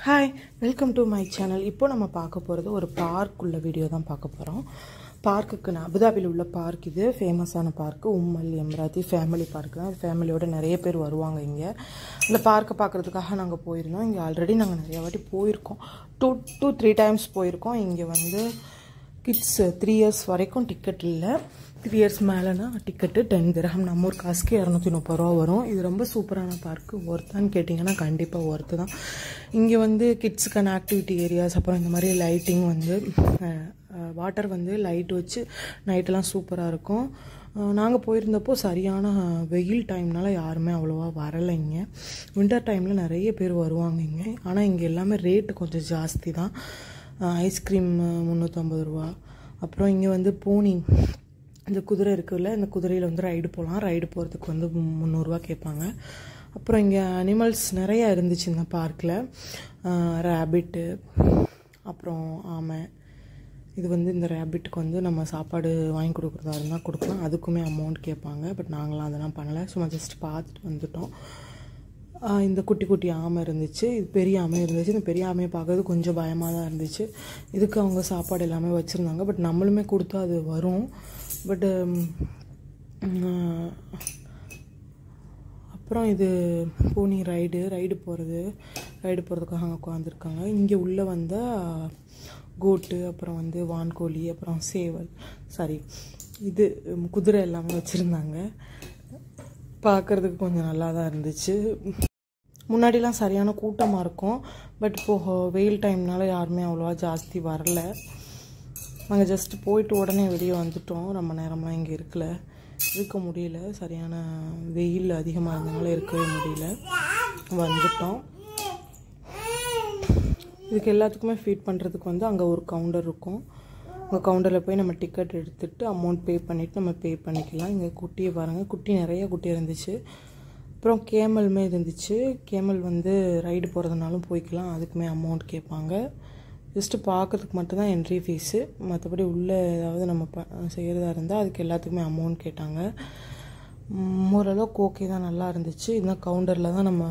Hi, welcome to my channel. இப்போ நம்ம பார்க்க போகிறது ஒரு பார்க் உள்ள வீடியோ தான் பார்க்க போகிறோம். பார்க்குக்கு அபுதாபியில் உள்ள பார்க், இது ஃபேமஸான பார்க்கு அல் எம்ராத்தி ஃபேமிலி பார்க் தான். ஃபேமிலியோட நிறைய பேர் வருவாங்க இங்கே. இந்த பார்க்கை பார்க்குறதுக்காக நாங்கள் போயிருந்தோம். இங்கே ஆல்ரெடி நாங்கள் நிறையா வாட்டி போயிருக்கோம். 2-3 டைம்ஸ் போயிருக்கோம். இங்கே வந்து கிட்ஸ் 3 இயர்ஸ் வரைக்கும் டிக்கெட் இல்லை. 3 இயர்ஸ் மேலேனா டிக்கெட்டு 10 திரஹம், நம்ம ஒரு காசுக்கு 230 ரூபா வரும். இது ரொம்ப சூப்பரான பார்க்கு. ஒர்த்தான்னு கேட்டிங்கன்னா கண்டிப்பாக ஒர்த்து தான். இங்கே வந்து கிட்ஸுக்கான ஆக்டிவிட்டி ஏரியாஸ், அப்புறம் இந்த மாதிரி லைட்டிங் வந்து வாட்டர் வந்து லைட் வச்சு நைட்டெல்லாம் சூப்பராக இருக்கும். நாங்கள் போயிருந்தப்போ சரியான வெயில் டைம்னால யாருமே அவ்வளோவா வரலை. இங்கே வின்டர் டைமில் நிறைய பேர் வருவாங்க இங்கே. ஆனால் இங்கே எல்லாமே ரேட்டு கொஞ்சம் ஜாஸ்தி தான். ஐஸ்கிரீம் 350 ரூபா. அப்புறம் இங்கே வந்து போனி, இந்த குதிரை இருக்குல்ல, இந்த குதிரையில் வந்து ரைடு போகலாம். ரைடு போகிறதுக்கு வந்து 300 ரூபா கேட்பாங்க. அப்புறம் இங்கே அனிமல்ஸ் நிறையா இருந்துச்சு இந்த பார்க்கில். ரேபிட்டு, அப்புறம் ஆமை. இது வந்து இந்த ரேபிட்டுக்கு வந்து நம்ம சாப்பாடு வாங்கி கொடுக்குறதா இருந்தால் கொடுக்கலாம். அதுக்குமே அமௌண்ட் கேட்பாங்க. பட் நாங்களாம் அதெல்லாம் பண்ணலை, சும்மா ஜஸ்ட் பார்த்துட்டு வந்துட்டோம். இந்த குட்டி குட்டி ஆமை இருந்துச்சு, இது பெரிய ஆமை இருந்துச்சு. இந்த பெரிய ஆமையை பார்க்கறது கொஞ்சம் பயமாக தான் இருந்துச்சு. இதுக்கு அவங்க சாப்பாடு எல்லாமே வச்சுருந்தாங்க. பட் நம்மளுமே கொடுத்தா அது வரும். பட்டு அப்புறம் இது போனி ரைடு போகிறதுக்காக அங்கே உட்காந்துருக்காங்க. இங்கே உள்ளே வந்த கோட்டு, அப்புறம் வந்து வான்கோழி, அப்புறம் சேவல், இது குதிரை எல்லாமே வச்சுருந்தாங்க. பார்க்குறதுக்கு கொஞ்சம் நல்லா தான் இருந்துச்சு. முன்னாடிலாம் சரியான கூட்டமாக இருக்கும். பட் இப்போது வெயில் டைம்னால யாருமே அவ்வளோவா ஜாஸ்தி வரல. நாங்கள் ஜஸ்ட்டு போயிட்டு உடனே வெளியே வந்துட்டோம். ரொம்ப நேரம்லாம் இங்கே இருக்க முடியல. சரியான வெயில் அதிகமாக இருந்தனால இருக்கவே முடியல, வந்துட்டோம். இதுக்கு எல்லாத்துக்குமே ஃபீட் பண்ணுறதுக்கு வந்து அங்கே ஒரு கவுண்டர் இருக்கும். அங்கே கவுண்டரில் போய் நம்ம டிக்கெட் எடுத்துகிட்டு அமௌண்ட் பே பண்ணிவிட்டு நம்ம பே பண்ணிக்கலாம். இங்கே குட்டியை பாருங்கள், நிறைய குட்டி இருந்துச்சு. அப்புறம் கேமலுமே இருந்துச்சு. கேமல் வந்து ரைடு போகிறதுனாலும் போய்க்கலாம், அதுக்குமே அமௌண்ட் கேட்பாங்க. ஜஸ்ட்டு பார்க்குறதுக்கு மட்டும்தான் என்ட்ரி ஃபீஸு. மற்றபடி உள்ளே ஏதாவது நம்ம செய்கிறதா இருந்தால் அதுக்கு எல்லாத்துக்குமே அமௌண்ட் கேட்டாங்க. ஓரளவுக்கு ஓகே தான், நல்லா இருந்துச்சு. இந்த கவுண்டரில் தான் நம்ம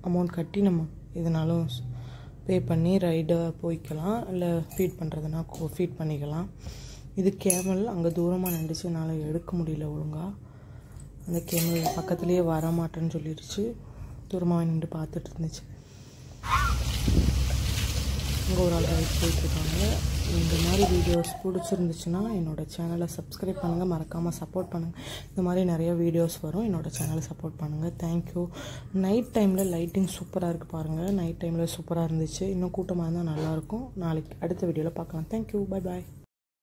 அமௌண்ட் கட்டி நம்ம எதுனாலும் பே பண்ணி ரைடை போய்க்கலாம். இல்லை ஃபீட் பண்ணுறதுனா ஃபீட் பண்ணிக்கலாம். இது கேமல் அங்கே தூரமாக நின்றுச்சு, என்னால் எடுக்க முடியல ஒழுங்காக. அந்த கேமல் பக்கத்துலேயே வர மாட்டேன்னு சொல்லிடுச்சு. தூரமாக நின்று பார்த்துட்டு இருந்துச்சு. அங்கே ஒரு ஆள் ரைட் போயிட்டுருக்காங்க. இந்த மாதிரி வீடியோஸ் பிடிச்சிருந்துச்சுன்னா என்னோடய சேனலை சப்ஸ்கிரைப் பண்ணுங்கள், மறக்காமல் சப்போர்ட் பண்ணுங்கள். இந்த மாதிரி நிறைய வீடியோஸ் வரும், என்னோடய சேனலை சப்போர்ட் பண்ணுங்கள். தேங்க்யூ. நைட் டைமில் லைட்டிங் சூப்பராக இருக்குது பாருங்கள். நைட் டைமில் சூப்பராக இருந்துச்சு. இன்னும் கூட்டமாக இருந்தால் நல்லாயிருக்கும். நாளைக்கு அடுத்த வீடியோவில் பார்க்கலாம். Thank you, bye bye.